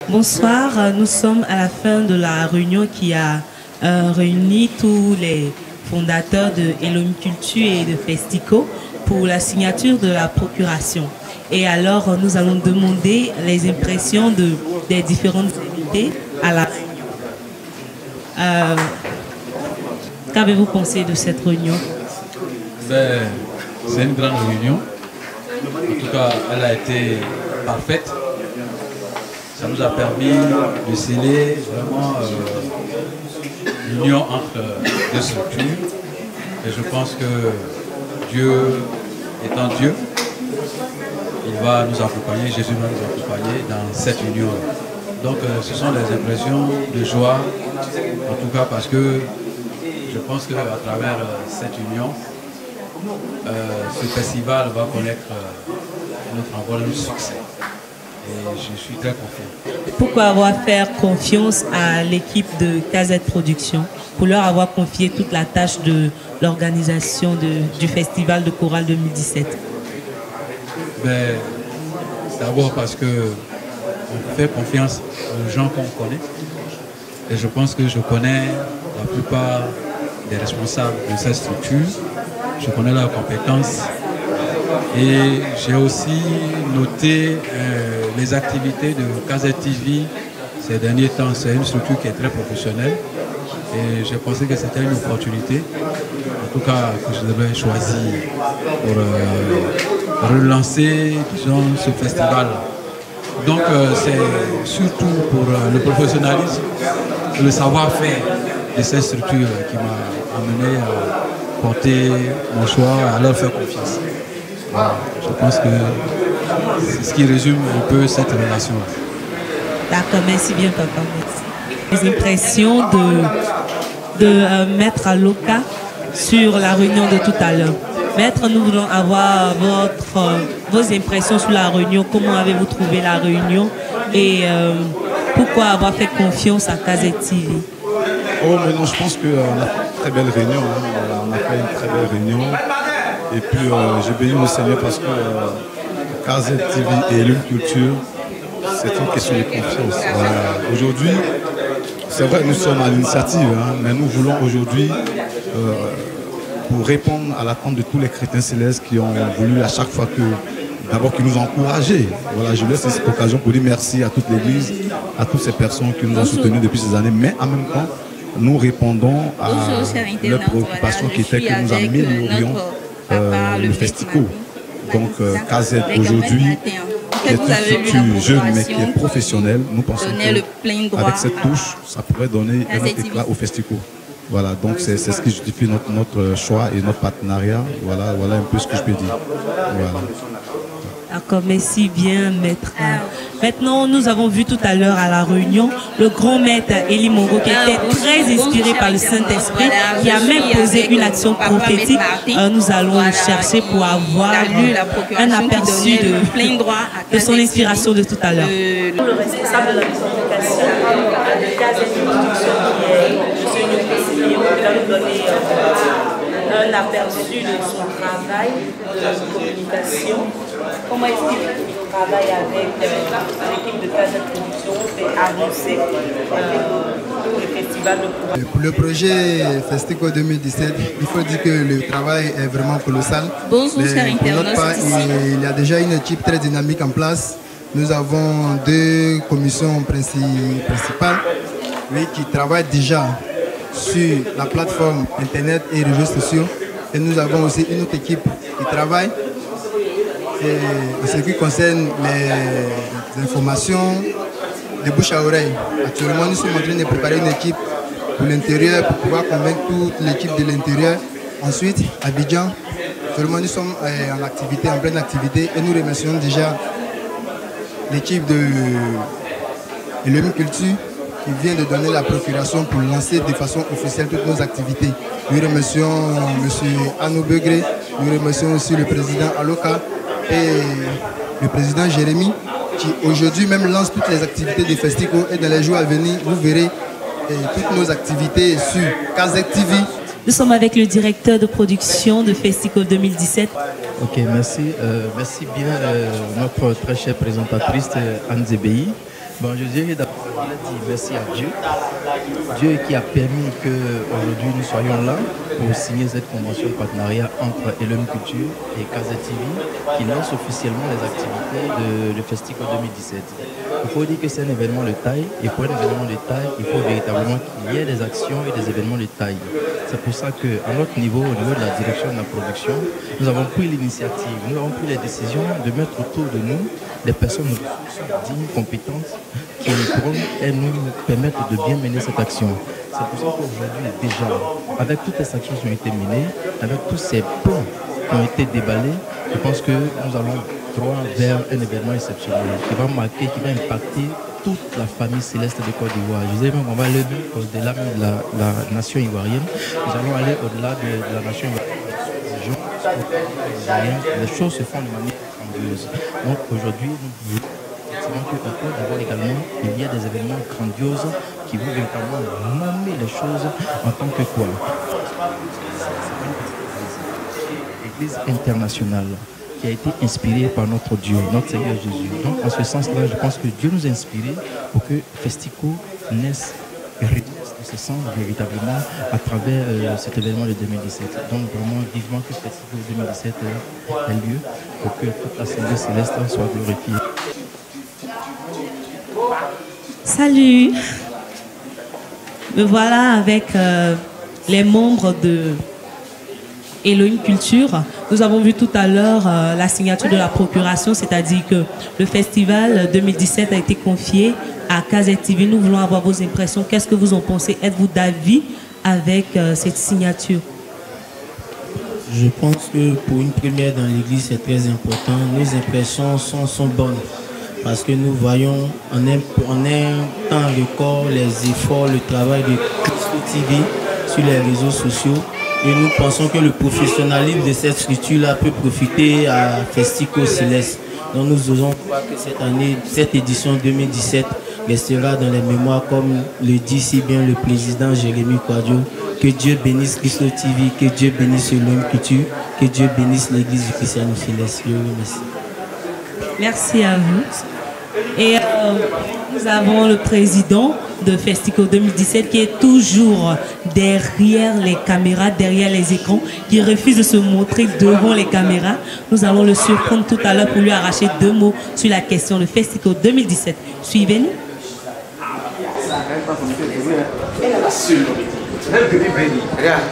Bonsoir, nous sommes à la fin de la réunion qui a réuni tous les fondateurs de Elohim Culture et de Festico pour la signature de la procuration. Et alors, nous allons demander les impressions des différentes invités à la réunion. Qu'avez-vous pensé de cette réunion? C'est une grande réunion. En tout cas, elle a été parfaite. Ça nous a permis de sceller vraiment l'union entre deux structures. Et je pense que Dieu étant Dieu, il va nous accompagner, Jésus va nous accompagner dans cette union. Donc ce sont des impressions de joie, en tout cas parce que je pense qu'à travers cette union, ce festival va connaître notre envol, notre succès. Et je suis très confiant. Pourquoi avoir fait confiance à l'équipe de KZ Production pour leur avoir confié toute la tâche de l'organisation du Festival de Chorale 2017? D'abord parce qu'on fait confiance aux gens qu'on connaît. Et je pense que je connais la plupart des responsables de cette structure. Je connais leurs compétences. Et j'ai aussi noté les activités de KZ TV ces derniers temps. C'est une structure qui est très professionnelle et j'ai pensé que c'était une opportunité, en tout cas que je devais choisir pour relancer, disons, ce festival. Donc c'est surtout pour le professionnalisme, le savoir-faire de cette structure qui m'a amené à porter mon choix, à leur faire confiance. Je pense que c'est ce qui résume un peu cette relation. D'accord, merci bien papa, merci. Les impressions de Maître Aloka sur la réunion de tout à l'heure. Maître, nous voulons avoir vos impressions sur la réunion. Comment avez-vous trouvé la réunion et pourquoi avoir fait confiance à KZ TV? Oh, mais non, je pense qu'on a fait une très belle réunion. Hein. On a fait une très belle réunion. Et puis j'ai béni le Seigneur parce que KZ TV et Elohim Culture, c'est une question de confiance. Aujourd'hui, c'est vrai que nous sommes à l'initiative, hein, mais nous voulons aujourd'hui, pour répondre à l'attente de tous les chrétiens célestes qui ont voulu à chaque fois d'abord qui nous ont encouragés. Voilà, je laisse cette occasion pour dire merci à toute l'Église, à toutes ces personnes qui nous ont soutenus depuis ces années, mais en même temps, nous répondons à leurs préoccupations qui étaient que nous améliorions le Festico. Donc KZ aujourd'hui est une structure jeune mais qui est professionnelle. Nous pensons qu'avec cette touche, ça pourrait donner un autre éclat au Festico. Voilà, donc c'est ce qui justifie notre choix et notre partenariat. Voilà un peu ce que je peux dire. Voilà. D'accord, merci bien, maître. Maintenant, nous avons vu tout à l'heure à la réunion le grand maître Élie Mongo qui était très inspiré par le Saint-Esprit, qui a même posé une action prophétique. Nous allons chercher pour avoir un aperçu de son inspiration de tout à l'heure. Le responsable de la communication de KZ Production, qui est M. Nyoukessi, va nous donner un aperçu de son travail de communication. Comment est-ce qu'il travaille avec l'équipe de KZ Production et avancer le festival de Chorale? Pour le projet Festico 2017, il faut dire que le travail est vraiment colossal. Bonjour, chers internautes. Pour notre part, il y a déjà une équipe très dynamique en place. Nous avons deux commissions principales qui travaillent déjà sur la plateforme internet et réseaux sociaux. Et nous avons aussi une autre équipe qui travaille en ce qui concerne les informations de bouche à oreille. Actuellement, nous sommes en train de préparer une équipe pour l'intérieur pour pouvoir convaincre toute l'équipe de l'intérieur. Ensuite, à Abidjan, actuellement, nous sommes en activité, en pleine activité et nous remercions déjà l'équipe de Elohim Culture qui vient de donner la procuration pour lancer de façon officielle toutes nos activités. Nous remercions M. Arnaud Begré, nous remercions aussi le président Aloka et le président Jérémy qui aujourd'hui même lance toutes les activités du Festico et dans les jours à venir, vous verrez toutes nos activités sur KZ TV. Nous sommes avec le directeur de production de Festico 2017. Ok, merci. Merci bien notre très chère présentatrice Anne Zébéi. Bon, je dirais d'abord, il a dit merci à Dieu. Dieu qui a permis qu'aujourd'hui nous soyons là pour signer cette convention de partenariat entre Elohim Culture et Kazet TV qui lance officiellement les activités de Festico 2017. Il faut dire que c'est un événement de taille et pour un événement de taille, il faut véritablement qu'il y ait des actions et des événements de taille. C'est pour ça qu'à notre niveau, au niveau de la direction de la production, nous avons pris l'initiative, nous avons pris la décision de mettre autour de nous des personnes dignes, compétentes, qui pourront nous permettre de bien mener cette action. C'est pour ça qu'aujourd'hui, déjà, avec toutes les actions qui ont été menées, avec tous ces plans qui ont été déballés, je pense que nous allons droit vers un événement exceptionnel qui va marquer, qui va impacter toute la famille céleste de Côte d'Ivoire. Je disais même qu'on va aller au-delà de la nation ivoirienne. Nous allons aller au-delà de la nation ivoirienne. Les choses se font de manière grandiose. Donc aujourd'hui, nous voulons qu'au Côte d'Ivoire également, il y a des événements grandioses qui vont véritablement nommer les choses en tant que quoi. L'église internationale qui a été inspirée par notre Dieu, notre Seigneur Jésus. Donc en ce sens-là, je pense que Dieu nous a inspirés pour que Festico naisse et de ce sens véritablement à travers cet événement de 2017. Donc vraiment vivement que Festico 2017 ait lieu pour que toute l'Assemblée céleste soit glorifiée. Salut! Me voilà avec les membres de Elohim Culture. Nous avons vu tout à l'heure la signature de la procuration, c'est-à-dire que le festival 2017 a été confié à Kazet TV. Nous voulons avoir vos impressions. Qu'est-ce que vous en pensez? Êtes-vous d'avis avec cette signature? Je pense que pour une première dans l'église, c'est très important. Nos impressions sont bonnes parce que nous voyons en un temps record les efforts, le travail de Christo TV sur les réseaux sociaux. Et nous pensons que le professionnalisme de cette structure-là peut profiter à Festico Céleste. Donc nous osons croire que cette année, cette édition 2017 restera dans les mémoires comme le dit si bien le président Jérémy Kouadio. Que Dieu bénisse Christo TV, que Dieu bénisse Elohim Culture, que Dieu bénisse l'église du Christian Céleste. Je vous remercie. Merci à vous. Et nous avons le président de Festico 2017 qui est toujours derrière les caméras, derrière les écrans, qui refuse de se montrer devant les caméras. Nous allons le surprendre tout à l'heure pour lui arracher 2 mots sur la question de Festico 2017. Suivez-nous. Regarde.